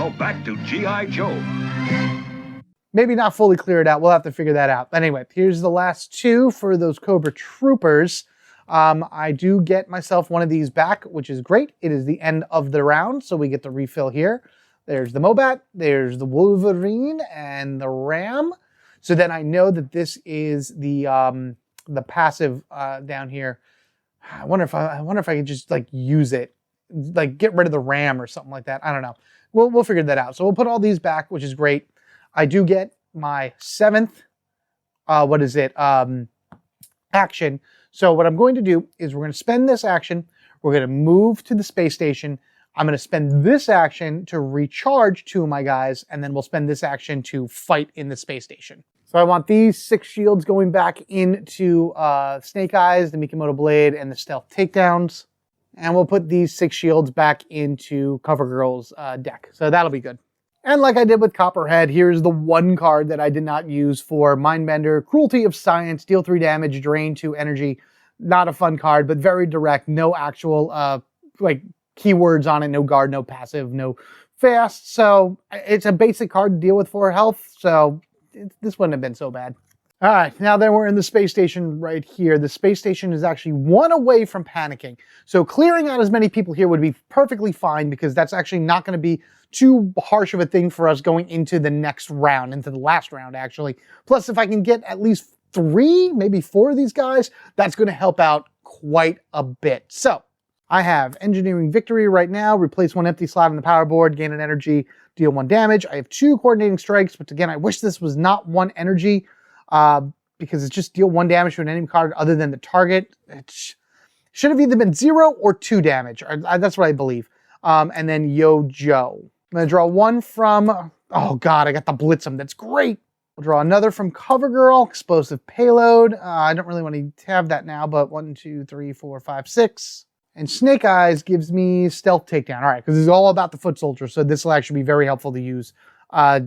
Now back to G.I. Joe. Maybe not fully cleared out. We'll have to figure that out. Anyway, here's the last two for those Cobra Troopers. I do get myself one of these back, which is great. It is the end of the round, so we get the refill here. There's the Mobat, there's the Wolverine, and the Ram. So then I know that this is the passive down here. I wonder if I could just like use it, like get rid of the Ram or something like that. I don't know. We'll figure that out. So we'll put all these back, which is great. I do get my 7th, action. So what I'm going to do is we're going to spend this action. We're going to move to the space station. I'm going to spend this action to recharge 2 of my guys, and then we'll spend this action to fight in the space station. So I want these 6 shields going back into Snake Eyes, the Mikimoto Blade, and the Stealth Takedowns. And we'll put these 6 shields back into CoverGirl's deck. So that'll be good. And like I did with Copperhead, here's the one card that I did not use for Mindbender. Cruelty of Science, deal 3 damage, drain 2 energy. Not a fun card, but very direct. No actual like keywords on it. No guard, no passive, no fast. So it's a basic card to deal with 4 health. So this wouldn't have been so bad. All right, now that we're in the space station right here, the space station is actually 1 away from panicking. So clearing out as many people here would be perfectly fine because that's actually not going to be too harsh of a thing for us going into the next round, into the last round actually. Plus, if I can get at least 3, maybe 4 of these guys, that's going to help out quite a bit. So I have Engineering Victory right now, replace 1 empty slot on the power board, gain an energy, deal 1 damage. I have 2 Coordinating Strikes, but again, I wish this was not 1 energy. Because it's just deal 1 damage to an enemy card other than the target. It should have either been 0 or 2 damage. That's what I believe. And then Yo Joe. I'm going to draw 1 from... Oh god, I got the Blitz'em. That's great. I'll draw another from CoverGirl. Explosive Payload. I don't really want to have that now, but 1, 2, 3, 4, 5, 6. And Snake Eyes gives me Stealth Takedown. All right, because it's all about the Foot Soldier, so this will actually be very helpful to use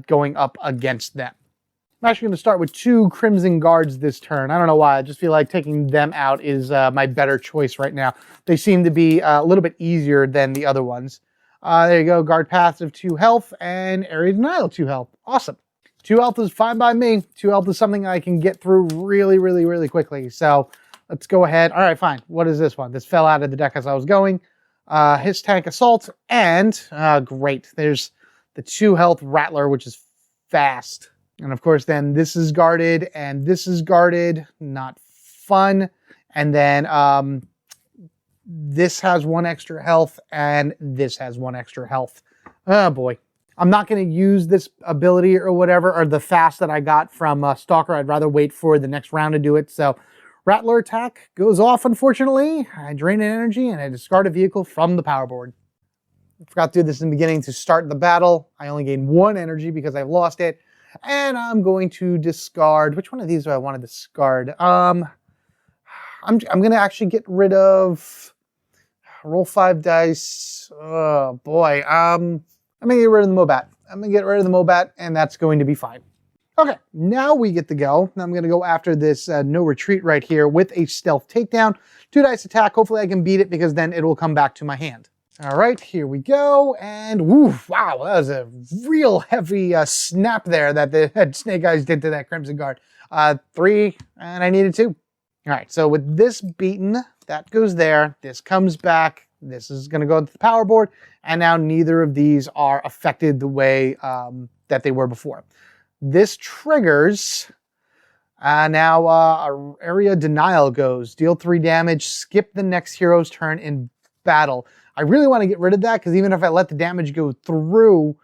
going up against them. I'm actually going to start with 2 Crimson Guards this turn. I don't know why. I just feel like taking them out is my better choice right now. They seem to be a little bit easier than the other ones. There you go. Guard Passive 2 health and Area Denial 2 health. Awesome. 2 health is fine by me. 2 health is something I can get through really, really, really quickly. So let's go ahead. All right, fine. What is this one? This fell out of the deck as I was going. His Tank Assault and great. There's the 2 health Rattler, which is fast. And of course, then this is guarded and this is guarded. Not fun. And then this has 1 extra health and this has 1 extra health. Oh boy. I'm not going to use this ability or whatever, or the fast that I got from Stalker. I'd rather wait for the next round to do it. So Rattler attack goes off, unfortunately. I drain an energy and I discard a vehicle from the power board. I forgot to do this in the beginning to start the battle. I only gain 1 energy because I've lost it. And I'm going to discard, which one of these do I want to discard? I'm going to actually get rid of, roll 5 dice. Oh boy. I'm going to get rid of the Mobat. I'm going to get rid of the Mobat and that's going to be fine. Okay, now we get to go. I'm going to go after this no retreat right here with a Stealth Takedown. 2 dice attack. Hopefully I can beat it because then it will come back to my hand. All right, here we go, and woof, wow, that was a real heavy snap there that the Snake Eyes did to that Crimson Guard. 3, and I needed 2. All right, so with this beaten, that goes there, this comes back, this is going to go to the power board, and now neither of these are affected the way that they were before. This triggers, now Area Denial goes, deal 3 damage, skip the next hero's turn in battle. I really want to get rid of that because even if I let the damage go through,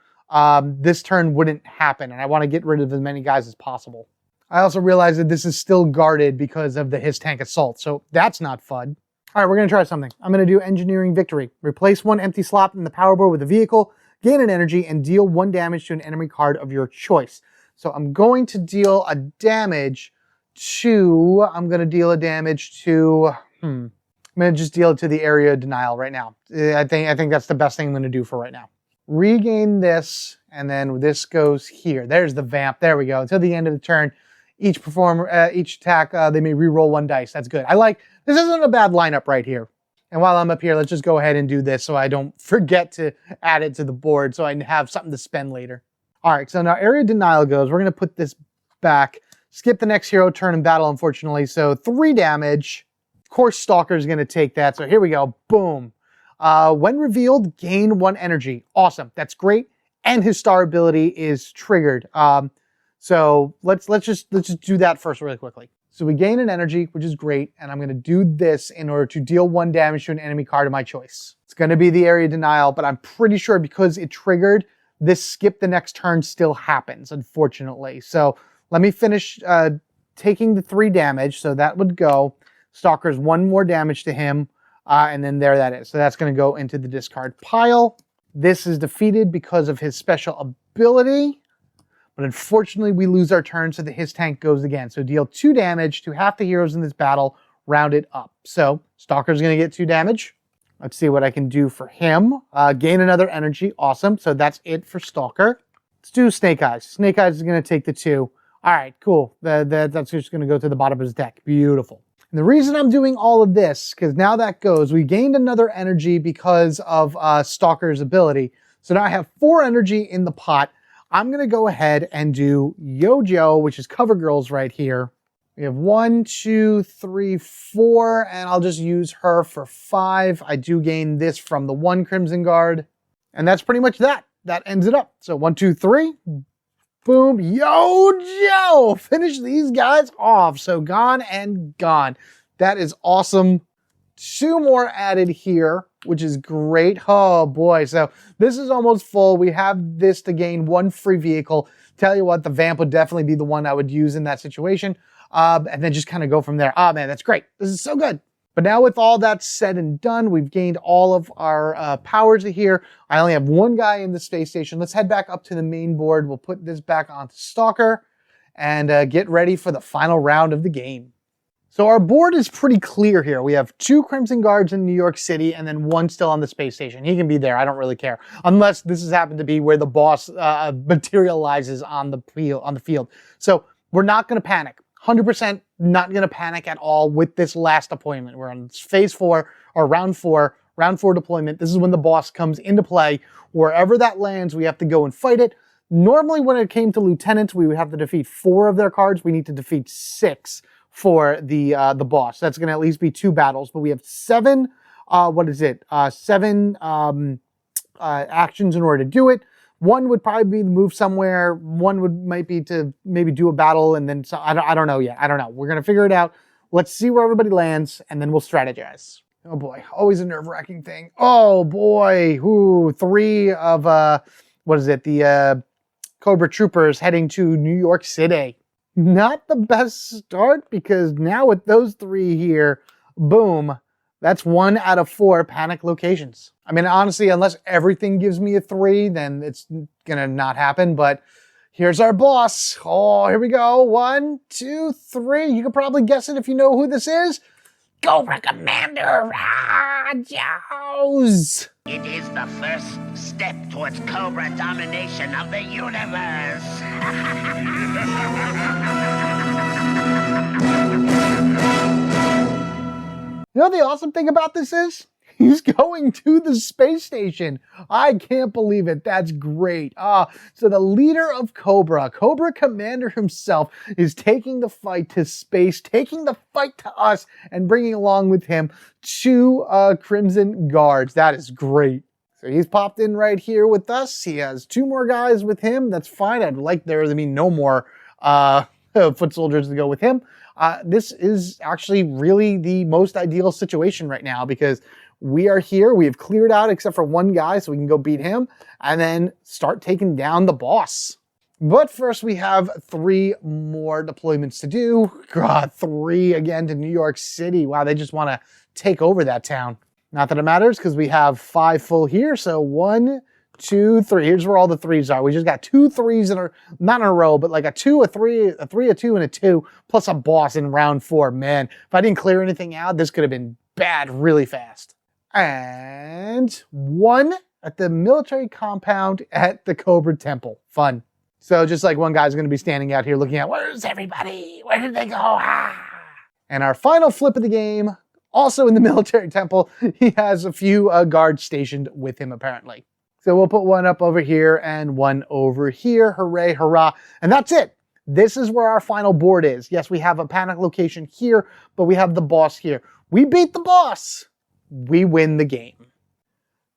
this turn wouldn't happen. And I want to get rid of as many guys as possible. I also realize that this is still guarded because of the His Tank Assault. So that's not fun. All right, we're going to try something. I'm going to do Engineering Victory. Replace 1 empty slot in the power board with a vehicle, gain an energy, and deal 1 damage to an enemy card of your choice. So I'm going to deal a damage to, I'm going to just deal it to the Area Denial right now. I think that's the best thing I'm going to do for right now. Regain this, and then this goes here. There's the Vamp. There we go. Until the end of the turn, each attack, they may re-roll 1 dice. That's good. This isn't a bad lineup right here. And while I'm up here, let's just go ahead and do this so I don't forget to add it to the board so I have something to spend later. All right, so now area denial goes. We're going to put this back. Skip the next hero turn in battle, unfortunately. So 3 damage. Of course, Stalker is going to take that. So here we go. Boom. When revealed, gain 1 energy. Awesome. That's great. And his star ability is triggered. So let's just do that first really quickly. So we gain an energy, which is great, and I'm going to do this in order to deal 1 damage to an enemy card of my choice. It's going to be the area denial, but I'm pretty sure because it triggered, this skip the next turn still happens, unfortunately. So let me finish taking the 3 damage, so that would go. Stalker's 1 more damage to him, and then there that is. So that's going to go into the discard pile. This is defeated because of his special ability. But unfortunately, we lose our turn, so the his tank goes again. So deal 2 damage to half the heroes in this battle, round it up. So Stalker's going to get 2 damage. Let's see what I can do for him. Gain another energy. Awesome. So that's it for Stalker. Let's do Snake Eyes. Snake Eyes is going to take the 2. All right, cool. That's just going to go to the bottom of his deck. Beautiful. And the reason I'm doing all of this, because now that goes, we gained another energy because of Stalker's ability. So now I have 4 energy in the pot. I'm going to go ahead and do Yojo, which is Cover Girls right here. We have 1, 2, 3, 4, and I'll just use her for 5. I do gain this from the 1 Crimson Guard. And that's pretty much that. That ends it up. So 1, 2, 3. Boom. Yojo! Finish these guys off. So gone and gone. That is awesome. 2 more added here, which is great. Oh boy, so this is almost full. We have this to gain 1 free vehicle. Tell you what, the Vamp would definitely be the one I would use in that situation. And then just kind of go from there. Oh man, that's great. This is so good. But now with all that said and done, we've gained all of our powers here. I only have 1 guy in the space station. Let's head back up to the main board. We'll put this back onto Stalker and get ready for the final round of the game. So our board is pretty clear here. We have 2 Crimson Guards in New York City and then 1 still on the space station. He can be there. I don't really care. Unless this has happened to be where the boss materializes on the field. So we're not going to panic. 100% not going to panic at all with this last deployment. We're on phase 4 or round 4 deployment. This is when the boss comes into play. Wherever that lands, we have to go and fight it. Normally when it came to lieutenants, we would have to defeat 4 of their cards. We need to defeat 6 for the boss. That's going to at least be 2 battles, but we have 7, 7 actions in order to do it. 1 would probably be to move somewhere. 1 might be to maybe do a battle, and then I don't know yet. I don't know. We're going to figure it out. Let's see where everybody lands, and then we'll strategize. Oh boy, always a nerve-wracking thing. Oh boy, ooh, 3 of, the Cobra troopers heading to New York City. Not the best start, because now with those 3 here, boom, that's 1 out of 4 panic locations. I mean, honestly, unless everything gives me a 3, then it's gonna not happen, but here's our boss. Oh, here we go. 1, 2, 3. You can probably guess it if you know who this is. Cobra Commander Rajos! It is the first step towards Cobra domination of the universe. You know the awesome thing about this is? He's going to the space station. I can't believe it. That's great. So the leader of Cobra, Cobra Commander himself, is taking the fight to space, taking the fight to us, and bringing along with him 2 Crimson Guards. That is great. So he's popped in right here with us. He has 2 more guys with him. That's fine. I'd like there to be no more foot soldiers to go with him. This is actually really the most ideal situation right now because we are here. We have cleared out except for 1 guy so we can go beat him and then start taking down the boss. But first we have 3 more deployments to do. God, 3 again to New York City. Wow, they just want to take over that town. Not that it matters because we have 5 full here. So 1, 2, 3. Here's where all the 3s are. We just got 2 3s not in a row, but like a 2, a 3, a 3, a 2, and a 2, plus a boss in round 4. Man, if I didn't clear anything out, this could have been bad really fast. And 1 at the military compound at the Cobra Temple. Fun. So just like 1 guy's going to be standing out here looking at, where's everybody? Where did they go? Ah! And our final flip of the game, Also in the military temple, he has a few guards stationed with him apparently. So we'll put one up over here and one over here. Hooray, hurrah. And that's it. This is where our final board is. Yes, we have a panic location here, but we have the boss here. We beat the boss. We win the game.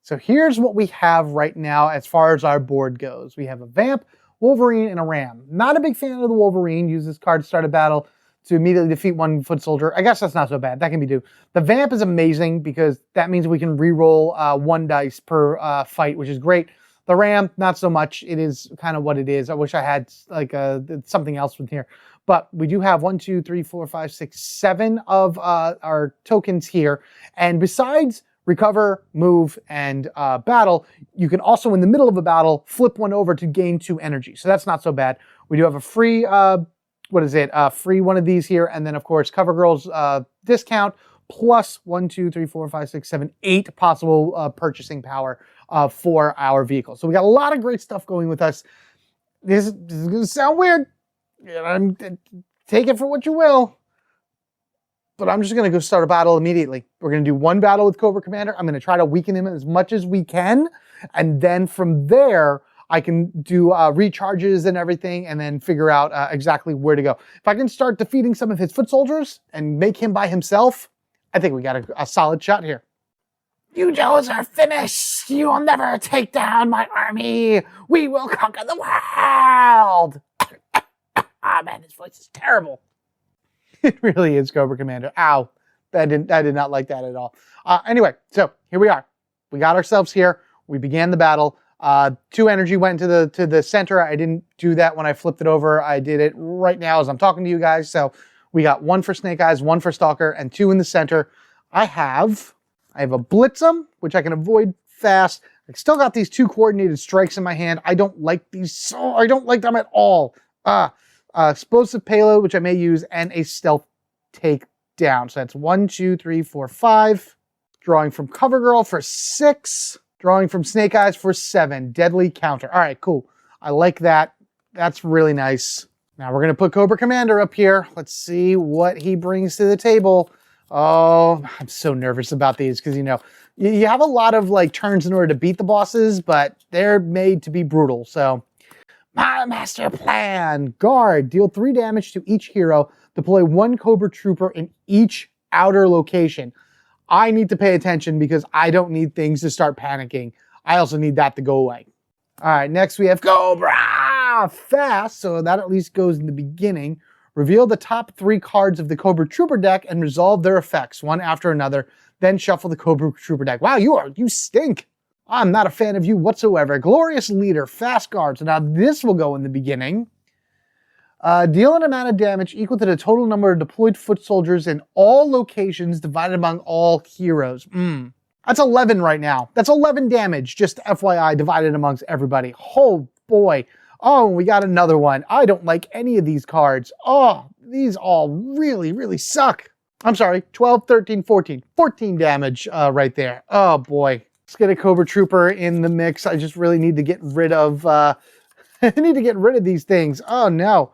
So here's what we have right now as far as our board goes. We have a Vamp, Wolverine, and a Ram. Not a big fan of the Wolverine. Use this card to start a battle to immediately defeat one foot soldier. I guess that's not so bad. That can be do. The Vamp is amazing because that means we can re-roll 1 dice per fight, which is great. The Ram, not so much. It is kind of what it is. I wish I had like something else from here. But we do have 1, 2, 3, 4, 5, 6, 7 of our tokens here. And besides recover, move, and battle, you can also, in the middle of a battle, flip one over to gain 2 energy. So that's not so bad. We do have a free, free one of these here. And then, of course, CoverGirl's discount, plus 1, 2, 3, 4, 5, 6, 7, 8 possible purchasing power for our vehicle. So we got a lot of great stuff going with us. This is going to sound weird. Take it for what you will. But I'm just going to go start a battle immediately. We're going to do 1 battle with Cobra Commander. I'm going to try to weaken him as much as we can. And then from there, I can do recharges and everything and then figure out exactly where to go. If I can start defeating some of his foot soldiers and make him by himself, I think we got a solid shot here. You Joes are finished. You will never take down my army. We will conquer the world. Ah, man, his voice is terrible. It really is, Cobra Commander. Ow. I did not like that at all. Anyway, so here we are. We got ourselves here. We began the battle. 2 energy went to the center. I didn't do that when I flipped it over. I did it right now as I'm talking to you guys. So we got 1 for Snake Eyes, 1 for Stalker, and 2 in the center. I have a Blitz'em, which I can avoid fast. I still got these 2 coordinated strikes in my hand. I don't like these. I don't like them at all. Explosive payload, which I may use, and a stealth takedown. So that's 1, 2, 3, 4, 5. Drawing from CoverGirl for 6. Drawing from Snake Eyes for 7. Deadly counter. All right, cool. I like that. That's really nice. Now we're going to put Cobra Commander up here. Let's see what he brings to the table. Oh, I'm so nervous about these because, you have a lot of turns in order to beat the bosses, but they're made to be brutal. So my master plan. Guard. Deal 3 damage to each hero. Deploy 1 Cobra Trooper in each outer location. I need to pay attention because I don't need things to start panicking. I also need that to go away. All right, next we have Cobra! Fast, so that at least goes in the beginning. Reveal the top 3 cards of the Cobra Trooper deck and resolve their effects, one after another. Then shuffle the Cobra Trooper deck. Wow, you stink. I'm not a fan of you whatsoever. Glorious Leader, fast guard. So now this will go in the beginning. Deal an amount of damage equal to the total number of deployed foot soldiers in all locations divided among all heroes. That's 11 right now. That's 11 damage, just FYI, divided amongst everybody. Oh, boy. Oh, we got another one. I don't like any of these cards. Oh, these all really, really suck. I'm sorry, 12, 13, 14. 14 damage right there. Oh, boy. Let's get a Cobra Trooper in the mix. I just really need to get rid of... I need to get rid of these things. Oh, no.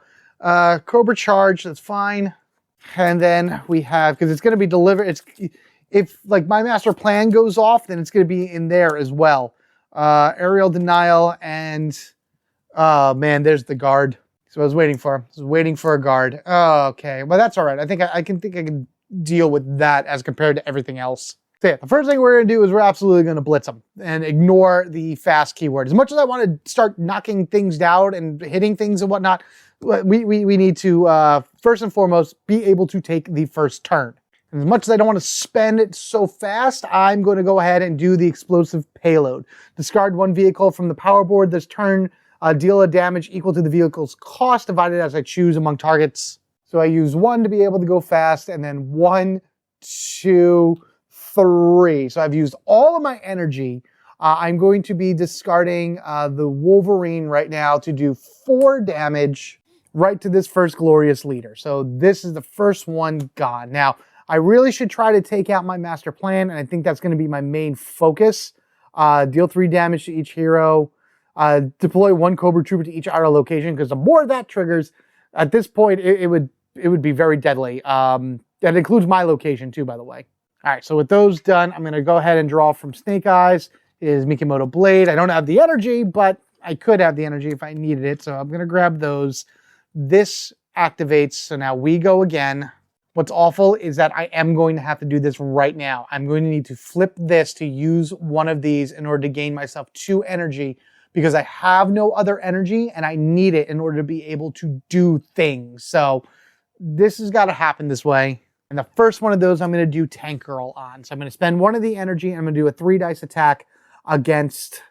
Cobra Charge, that's fine. And then we have... Because it's going to be delivered... If my master plan goes off, then it's going to be in there as well. Aerial Denial and... Oh, man, there's the guard. So I was waiting for him. I was waiting for a guard. Oh, okay. Well, that's all right. I think I can deal with that as compared to everything else. So yeah, the first thing we're going to do is we're absolutely going to blitz them and ignore the fast keyword. As much as I want to start knocking things down and hitting things and whatnot, we need to, first and foremost, be able to take the first turn. And as much as I don't want to spend it so fast, I'm going to go ahead and do the explosive payload. Discard 1 vehicle from the power board this turn. Deal a damage equal to the vehicle's cost divided as I choose among targets. So I use 1 to be able to go fast, and then 1, 2, 3. So I've used all of my energy. I'm going to be discarding the Wolverine right now to do 4 damage right to this first Glorious Leader. So this is the first one gone. Now, I really should try to take out my master plan, and I think that's going to be my main focus. Deal 3 damage to each hero. Deploy 1 Cobra Trooper to each outer location, because the more that triggers, at this point, it would be very deadly. That includes my location too, by the way. All right, so with those done, I'm going to go ahead and draw from Snake Eyes is Mikimoto Blade. I don't have the energy, but I could have the energy if I needed it, so I'm going to grab those. This activates, so now we go again. What's awful is that I am going to have to do this right now. I'm going to need to flip this to use one of these in order to gain myself 2 energy because I have no other energy and I need it in order to be able to do things. So this has got to happen this way. And the first one of those I'm going to do Tank Girl on. So I'm going to spend 1 of the energy and I'm going to do a 3 dice attack against,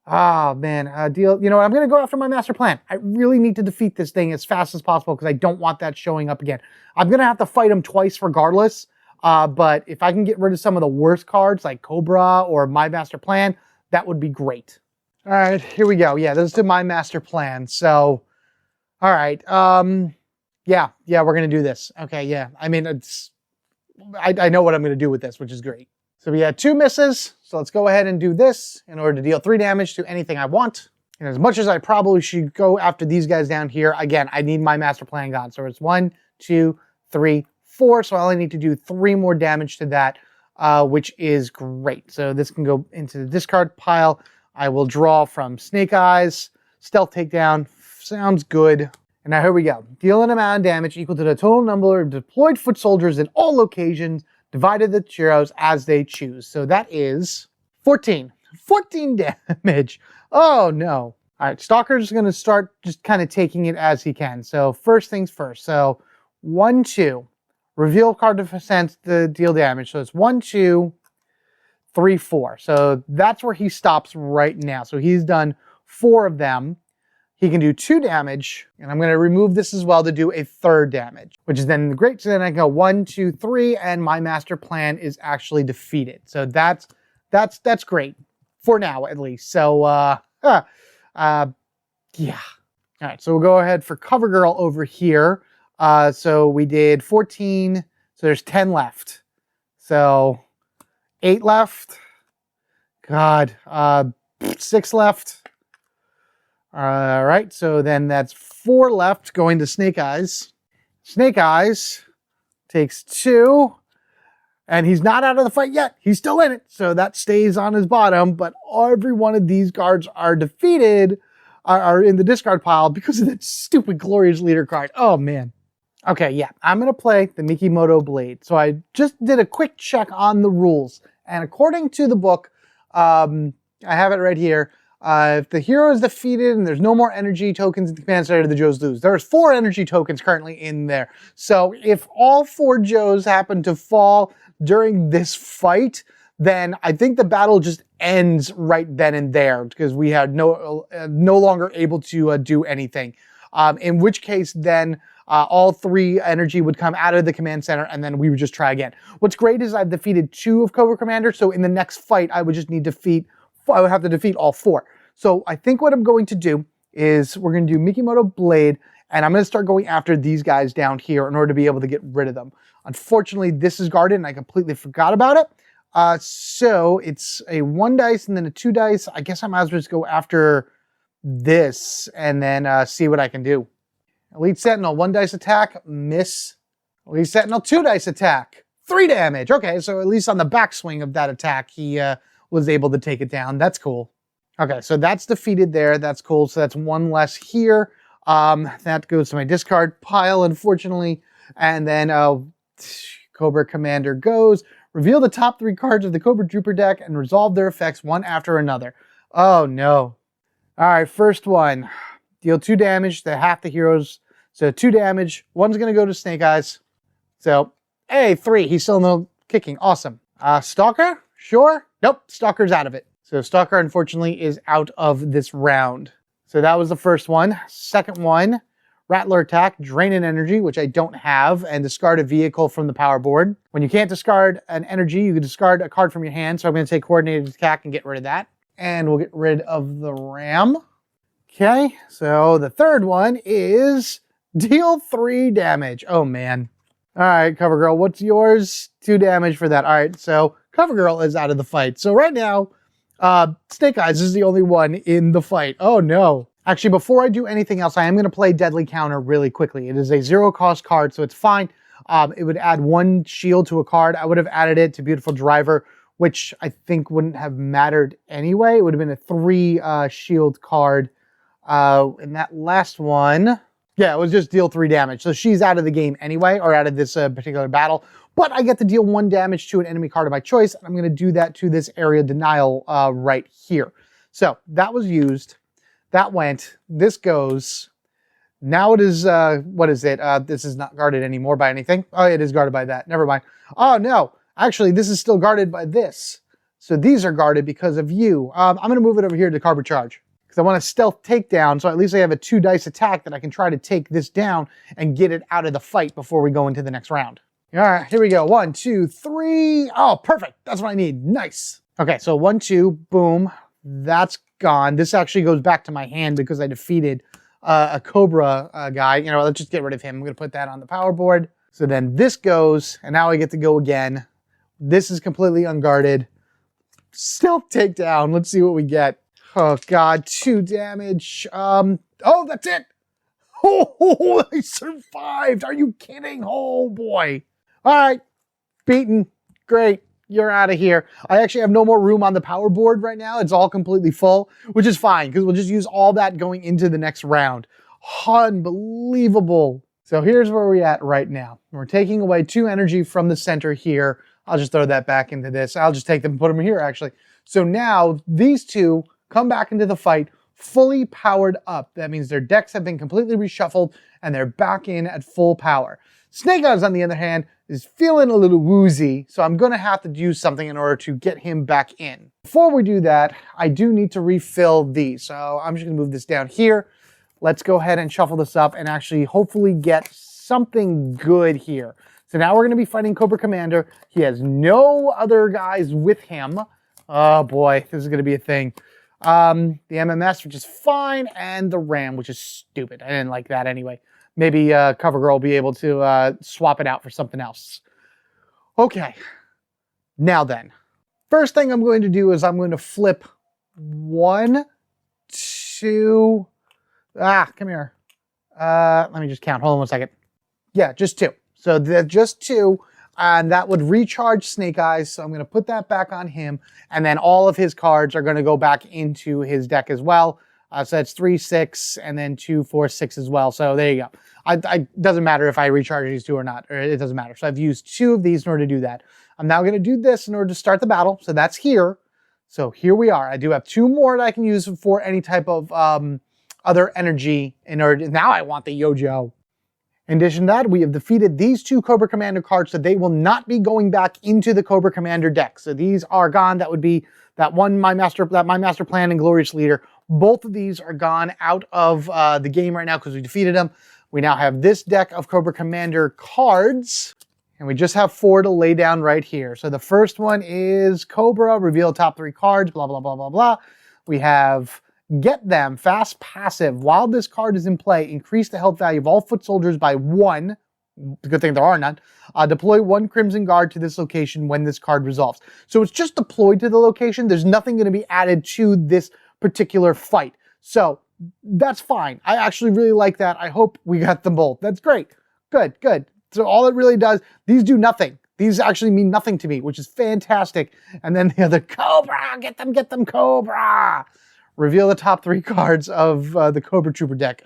oh man, deal. You know what? I'm going to go after my master plan. I really need to defeat this thing as fast as possible because I don't want that showing up again. I'm going to have to fight him twice regardless. But if I can get rid of some of the worst cards like Cobra or my master plan, that would be great. All right, here we go. Yeah, this is my master plan. So, all right. Yeah, we're going to do this. Okay, yeah. I mean, I know what I'm going to do with this, which is great. So we had 2 misses. So let's go ahead and do this in order to deal 3 damage to anything I want. And as much as I probably should go after these guys down here, again, I need my master plan gone. So it's 1, 2, 3, 4. So I only need to do 3 more damage to that, which is great. So this can go into the discard pile. I will draw from Snake Eyes. Stealth Takedown. Sounds good. And now here we go. Deal an amount of damage equal to the total number of deployed foot soldiers in all locations, divided the heroes as they choose. So that is 14. 14 damage. Oh no. All right, Stalker's going to start just kind of taking it as he can. So first things first. So 1, 2. Reveal card defense to deal damage. So it's 1, 2, 3, 4. So that's where he stops right now. So he's done 4 of them. He can do 2 damage, and I'm going to remove this as well to do a 3rd damage, which is then great. So then I can go 1, 2, 3, and my master plan is actually defeated. So that's great for now, at least. So yeah. All right, so we'll go ahead for Cover Girl over here. So we did 14. So there's 10 left. So 8 left. God, 6 left. All right, so then that's 4 left going to Snake Eyes. Snake Eyes takes 2, and he's not out of the fight yet. He's still in it, so that stays on his bottom, but every one of these guards are defeated, are in the discard pile because of that stupid Glorious Leader card. Oh, man. Okay, yeah, I'm going to play the Mikimoto Blade. So I just did a quick check on the rules, and according to the book, I have it right here. If the hero is defeated and there's no more energy tokens in the command center, the Joes lose. There's 4 energy tokens currently in there. So if all 4 Joes happen to fall during this fight, then I think the battle just ends right then and there because we had no longer able to do anything. In which case then all 3 energy would come out of the command center and then we would just try again. What's great is I've defeated 2 of Cobra Commander, so in the next fight I would just need to I would have to defeat all 4. So I think what I'm going to do is we're going to do Mikimoto Blade, and I'm going to start going after these guys down here in order to be able to get rid of them. Unfortunately, this is guarded, and I completely forgot about it. So it's a 1 dice and then a 2 dice. I guess I might as well just go after this and then see what I can do. Elite Sentinel, 1 dice attack, miss. Elite Sentinel, 2 dice attack, 3 damage. Okay, so at least on the backswing of that attack, he was able to take it down. That's cool. Okay, so that's defeated there. That's cool. So that's 1 less here. That goes to my discard pile, unfortunately. And then Cobra Commander goes. Reveal the top 3 cards of the Cobra Trooper deck and resolve their effects one after another. Oh, no. All right, first one. Deal 2 damage to half the heroes. So 2 damage. 1's going to go to Snake Eyes. So, hey, 3. He's still no kicking. Awesome. Stalker? Sure. Nope, Stalker's out of it. So Stalker, unfortunately, is out of this round. So that was the first one. Second one, Rattler attack, drain an energy, which I don't have, and discard a vehicle from the power board. When you can't discard an energy, you can discard a card from your hand. So I'm going to take coordinated attack and get rid of that. And we'll get rid of the ram. Okay, so the third one is deal 3 damage. Oh, man. All right, Cover Girl, what's yours? 2 damage for that. All right, so Cover Girl is out of the fight. So right now, Snake Eyes is the only one in the fight. Oh, no. Actually, before I do anything else, I am going to play Deadly Counter really quickly. It is a 0-cost card, so it's fine. It would add 1 shield to a card. I would have added it to Beautiful Driver, which I think wouldn't have mattered anyway. It would have been a 3 shield card. And that last one, yeah, it was just deal 3 damage. So she's out of the game anyway, or out of this particular battle. But I get to deal 1 damage to an enemy card of my choice, and I'm going to do that to this area denial right here. So that was used. That went. This goes. Now it is, what is it? This is not guarded anymore by anything. Oh, it is guarded by that. Never mind. Oh, no. Actually, this is still guarded by this. So these are guarded because of you. I'm going to move it over here to Cobra Charge, because I want a stealth takedown, so at least I have a 2 dice attack that I can try to take this down and get it out of the fight before we go into the next round. All right, here we go. 1, 2, 3. Oh, perfect. That's what I need. Nice. Okay, so 1, 2, boom. That's gone. This actually goes back to my hand because I defeated a Cobra guy. You know, let's just get rid of him. I'm going to put that on the power board. So then this goes, and now I get to go again. This is completely unguarded. Stealth takedown. Let's see what we get. Oh, God. 2 damage. Oh, that's it. Oh, I survived. Are you kidding? Oh, boy. All right. Beaten. Great. You're out of here. I actually have no more room on the power board right now. It's all completely full, which is fine because we'll just use all that going into the next round. Unbelievable. So here's where we're at right now. We're taking away 2 energy from the center here. I'll just throw that back into this. I'll just take them and put them here, actually. So now these 2 come back into the fight fully powered up. That means their decks have been completely reshuffled and they're back in at full power. Snake Eyes, on the other hand, is feeling a little woozy, so I'm going to have to do something in order to get him back in. Before we do that, I do need to refill these. So I'm just going to move this down here. Let's go ahead and shuffle this up and actually hopefully get something good here. So now we're going to be fighting Cobra Commander. He has no other guys with him. Oh boy, this is going to be a thing. The MMS, which is fine, and the Ram, which is stupid. I didn't like that anyway. Maybe CoverGirl will be able to swap it out for something else. Okay, now then. First thing I'm going to do is I'm going to flip 1, 2... come here. Let me just count. Hold on 1 second. Yeah, just 2. So just 2, and that would recharge Snake Eyes. So I'm going to put that back on him, and then all of his cards are going to go back into his deck as well. So that's 3, 6, and then 2, 4, 6 as well. So there you go. Doesn't matter if I recharge these 2 or not, or it doesn't matter. So I've used 2 of these in order to do that. I'm now going to do this in order to start the battle. So that's here. So here we are. I do have 2 more that I can use for any type of other energy in order to, now I want the Yojo. In addition to that, we have defeated these 2 Cobra Commander cards, so they will not be going back into the Cobra Commander deck. So these are gone. That would be that one, My Master Plan and Glorious Leader. Both of these are gone out of the game right now because we defeated them. We now have this deck of Cobra Commander cards, and we just have 4 to lay down right here. So the first one is Cobra, reveal top 3 cards, blah, blah, blah, blah, blah. We have Get Them, fast passive. While this card is in play, increase the health value of all foot soldiers by 1. Good thing there are none. Deploy 1 Crimson Guard to this location when this card resolves. So it's just deployed to the location. There's nothing going to be added to this particular fight. So that's fine. I actually really like that. I hope we got them both. That's great. Good, good. So all it really does, these do nothing. These actually mean nothing to me, which is fantastic. And then the other, Cobra, get them, Cobra. Reveal the top 3 cards of the Cobra Trooper deck.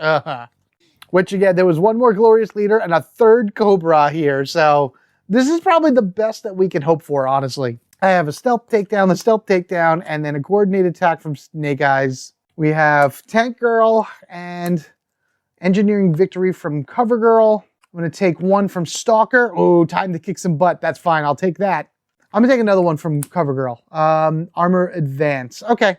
Which again, there was 1 more Glorious Leader and a 3rd Cobra here. So this is probably the best that we can hope for, honestly. I have a stealth takedown, and then a coordinated attack from Snake Eyes. We have Tank Girl and Engineering Victory from CoverGirl. I'm going to take 1 from Stalker. Oh, time to kick some butt. That's fine. I'll take that. I'm going to take another one from CoverGirl. Armor Advance. Okay.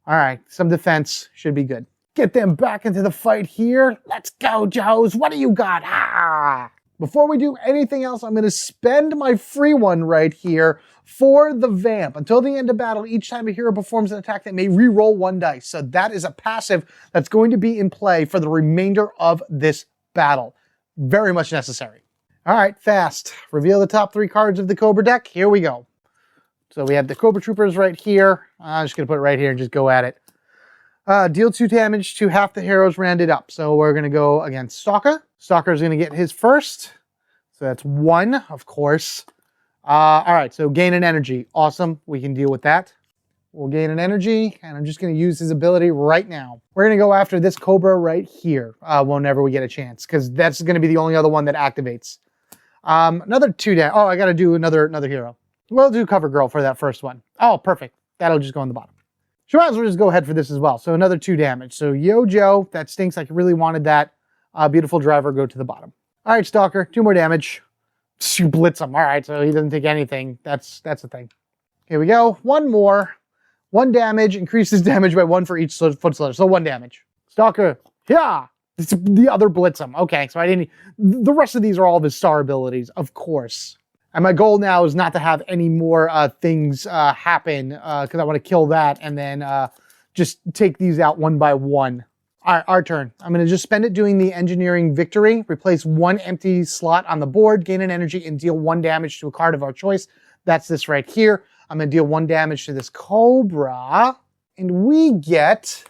All right. Some defense should be good. Get them back into the fight here. Let's go, Joes. What do you got? Ah! Before we do anything else, I'm going to spend my free one right here for the Vamp. Until the end of battle, each time a hero performs an attack, they may re-roll 1 dice. So that is a passive that's going to be in play for the remainder of this battle. Very much necessary. All right, fast. Reveal the top 3 cards of the Cobra deck. Here we go. So we have the Cobra Troopers right here. I'm just going to put it right here and just go at it. Deal 2 damage to half the heroes rounded up. So we're going to go against Stalker. Stalker is going to get his first. So that's 1, of course. All right, so gain an energy. Awesome, we can deal with that. We'll gain an energy, and I'm just going to use his ability right now. We're going to go after this Cobra right here whenever we get a chance, because that's going to be the only other one that activates. Another 2 damage. Oh, I got to do another hero. We'll do Cover Girl for that first one. Oh, perfect. That'll just go on the bottom. So might as well just go ahead for this as well. So another 2 damage. So Yo Joe, that stinks. I really wanted that. Beautiful Driver, go to the bottom. All right, Stalker, 2 more damage. You blitz him. All right, so he doesn't take anything. That's the thing. Here we go. 1 more. 1 damage, increases damage by 1 for each foot slaughter. So 1 damage. Stalker, yeah. It's the other blitz him. Okay, so I didn't. The rest of these are all of his star abilities, of course. And my goal now is not to have any more things happen because I want to kill that and then just take these out one by one. All right, our turn. I'm going to just spend it doing the engineering victory. Replace 1 empty slot on the board, gain an energy, and deal 1 damage to a card of our choice. That's this right here. I'm going to deal 1 damage to this Cobra. And we get...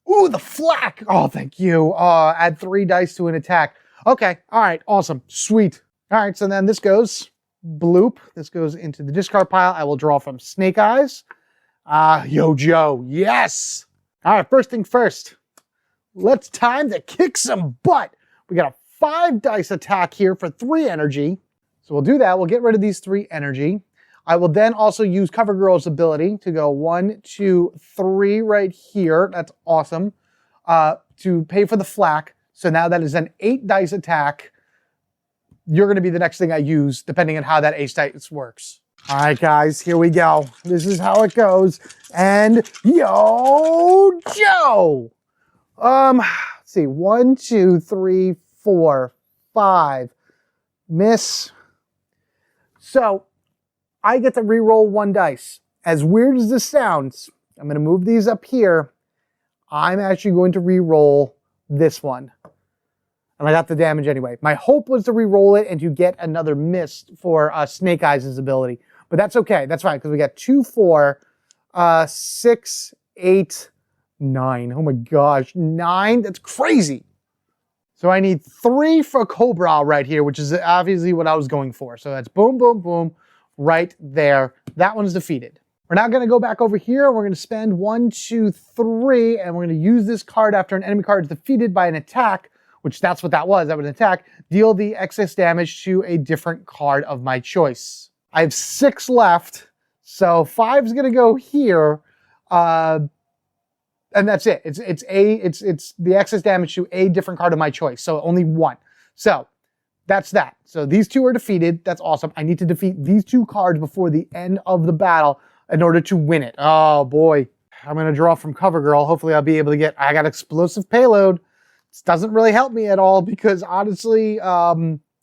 Ooh, the flak! Oh, thank you. Add 3 dice to an attack. Okay, all right, awesome, sweet. All right, so then this goes... Bloop. This goes into the discard pile. I will draw from Snake Eyes. Yo Joe, yes! All right, first thing first. Let's time to kick some butt. We got a 5 dice attack here for 3 energy. So we'll do that. We'll get rid of these 3 energy. I will then also use Cover Girl's ability to go 1, 2, 3 right here. That's awesome. To pay for the flak. So now that is an 8 dice attack. You're going to be the next thing I use, depending on how that ace dice works. All right, guys, here we go. This is how it goes. And Yo Joe! Let's see. 1, 2, 3, 4, 5. Miss. So, I get to re-roll 1 dice. As weird as this sounds, I'm going to move these up here. I'm actually going to re-roll this one. And I got the damage anyway. My hope was to re-roll it and to get another miss for Snake Eyes' ability. But that's okay. That's fine, because we got 2, 4, 6, 8, 9. Oh my gosh, 9? That's crazy. So I need 3 for Cobra right here, which is obviously what I was going for. So that's boom, boom, boom, right there. That one's defeated. We're now going to go back over here. We're going to spend 1, 2, 3, and we're going to use this card after an enemy card is defeated by an attack, which that's what that was. That was an attack. Deal the excess damage to a different card of my choice. I have 6 left, so 5 is going to go here, and that's it. It's the excess damage to a different card of my choice, so only 1. So that's that. So these 2 are defeated. That's awesome. I need to defeat these 2 cards before the end of the battle in order to win it. Oh boy. I'm going to draw from Cover Girl. Hopefully I'll be able to get... I got Explosive Payload. This doesn't really help me at all because honestly, yeah.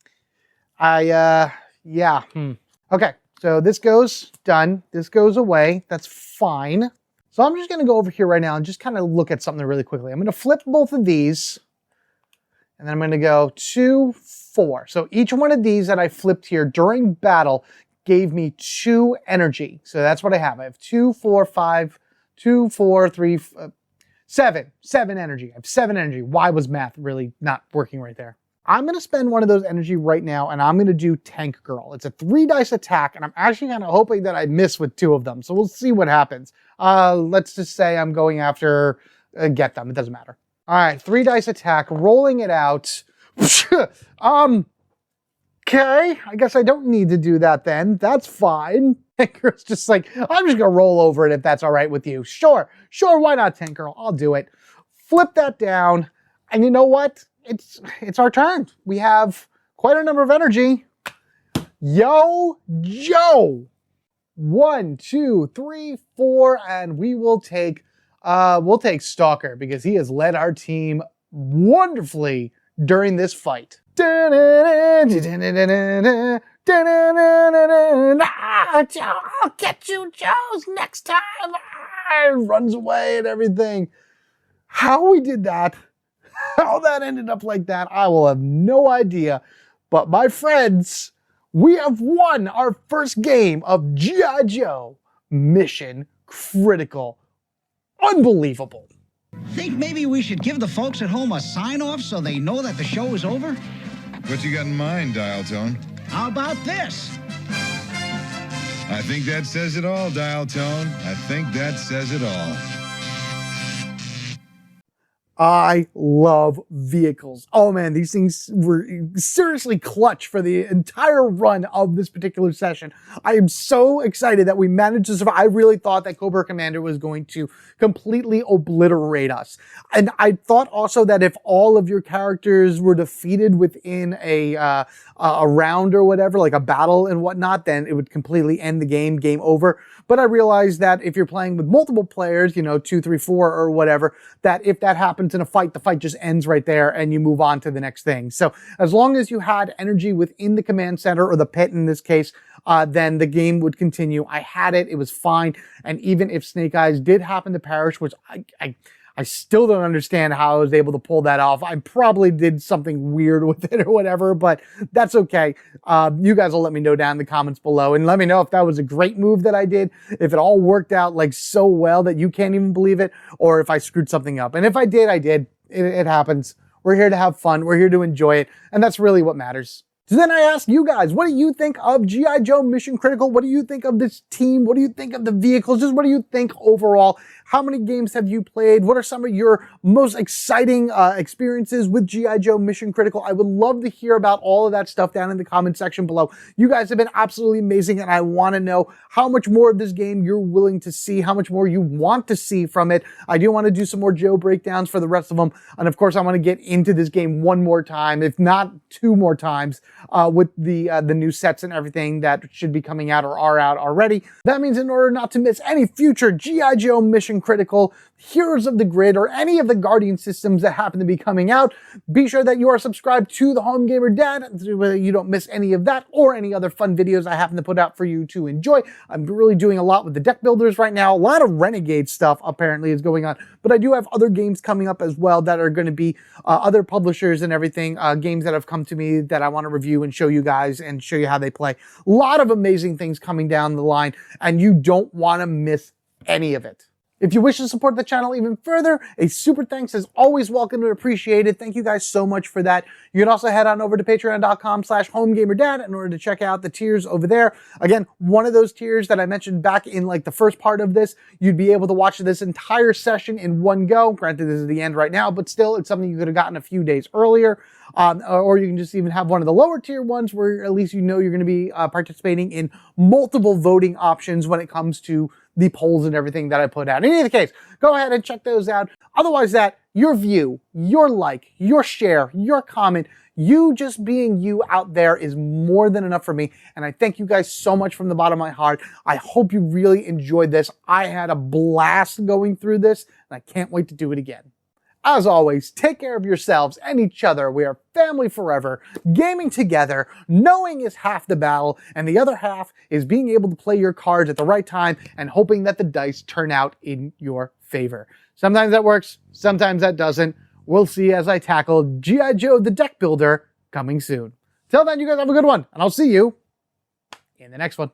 Okay, so this goes, done. This goes away. That's fine. So I'm just going to go over here right now and just kind of look at something really quickly. I'm going to flip both of these. And then I'm going to go 2, 4. So each one of these that I flipped here during battle gave me 2 energy. So that's what I have. I have 2, 4, 5, 2, 4, 3, 7. 7 energy. I have 7 energy. Why was math really not working right there? I'm going to spend one of those energy right now, and I'm going to do Tank Girl. It's a 3 dice attack, and I'm actually kind of hoping that I miss with 2 of them. So we'll see what happens. Let's just say I'm going after get them. It doesn't matter. All right, 3 dice attack, rolling it out. Okay, I guess I don't need to do that then. That's fine. Tank Girl's just like, I'm just going to roll over it if that's all right with you. Sure, why not, Tank Girl? I'll do it. Flip that down, and you know what? It's our turn. We have quite a number of energy. Yo Joe! 1, 2, 3, 4, and we'll take Stalker because he has led our team wonderfully during this fight. I'll get you, Joes, next time. Runs away and everything. How we did that, how that ended up like that, I will have no idea. But my friends, we have won our first game of G.I. Joe Mission Critical. Unbelievable. Think maybe we should give the folks at home a sign-off so they know that the show is over? What you got in mind, Dial Tone? How about this? I think that says it all, Dial Tone. I think that says it all. I love vehicles. Oh man, these things were seriously clutch for the entire run of this particular session. I am so excited that we managed to survive. I really thought that Cobra Commander was going to completely obliterate us. And I thought also that if all of your characters were defeated within a round or whatever, like a battle and whatnot, then it would completely end the game over. But I realized that if you're playing with multiple players, you know, 2, 3, 4 or whatever, that if that happens in a fight, the fight just ends right there and you move on to the next thing. So as long as you had energy within the command center, or the pit in this case, then the game would continue. I had it, it was fine. And even if Snake Eyes did happen to perish, which I still don't understand how I was able to pull that off. I probably did something weird with it or whatever, but that's okay. You guys will let me know down in the comments below and let me know if that was a great move that I did, if it all worked out like so well that you can't even believe it, or if I screwed something up. And if I did, I did. It happens. We're here to have fun. We're here to enjoy it. And that's really what matters. So then I asked you guys, what do you think of G.I. Joe Mission Critical? What do you think of this team? What do you think of the vehicles? Just what do you think overall? How many games have you played? What are some of your most exciting experiences with G.I. Joe Mission Critical? I would love to hear about all of that stuff down in the comment section below. You guys have been absolutely amazing, and I want to know how much more of this game you're willing to see, how much more you want to see from it. I do want to do some more Joe breakdowns for the rest of them, and of course I want to get into this game one more time, if not 2 more times, with the new sets and everything that should be coming out or are out already. That means in order not to miss any future G.I. Joe Mission Critical, Heroes of the Grid, or any of the Guardian systems that happen to be coming out, be sure that you are subscribed to the Home Gamer Dad so you don't miss any of that or any other fun videos I happen to put out for you to enjoy. I'm really doing a lot with the deck builders right now. A lot of Renegade stuff apparently is going on, but I do have other games coming up as well that are going to be other publishers and everything, games that have come to me that I want to review and show you guys and show you how they play. A lot of amazing things coming down the line, and you don't want to miss any of it. If you wish to support the channel even further, a super thanks is always welcome and appreciated. Thank you guys so much for that. You can also head on over to patreon.com/homegamerdad in order to check out the tiers over there. Again, one of those tiers that I mentioned back in like the first part of this, you'd be able to watch this entire session in one go. Granted, this is the end right now, but still it's something you could have gotten a few days earlier. Or you can just even have one of the lower tier ones where at least you know you're going to be participating in multiple voting options when it comes to the polls and everything that I put out. In any case, go ahead and check those out. Otherwise, that your view, your like, your share, your comment, you just being you out there is more than enough for me. And I thank you guys so much from the bottom of my heart. I hope you really enjoyed this. I had a blast going through this, and I can't wait to do it again. As always, take care of yourselves and each other. We are family forever, gaming together. Knowing is half the battle, and the other half is being able to play your cards at the right time and hoping that the dice turn out in your favor. Sometimes that works, sometimes that doesn't. We'll see as I tackle G.I. Joe the Deck Builder coming soon. Till then, you guys have a good one, and I'll see you in the next one.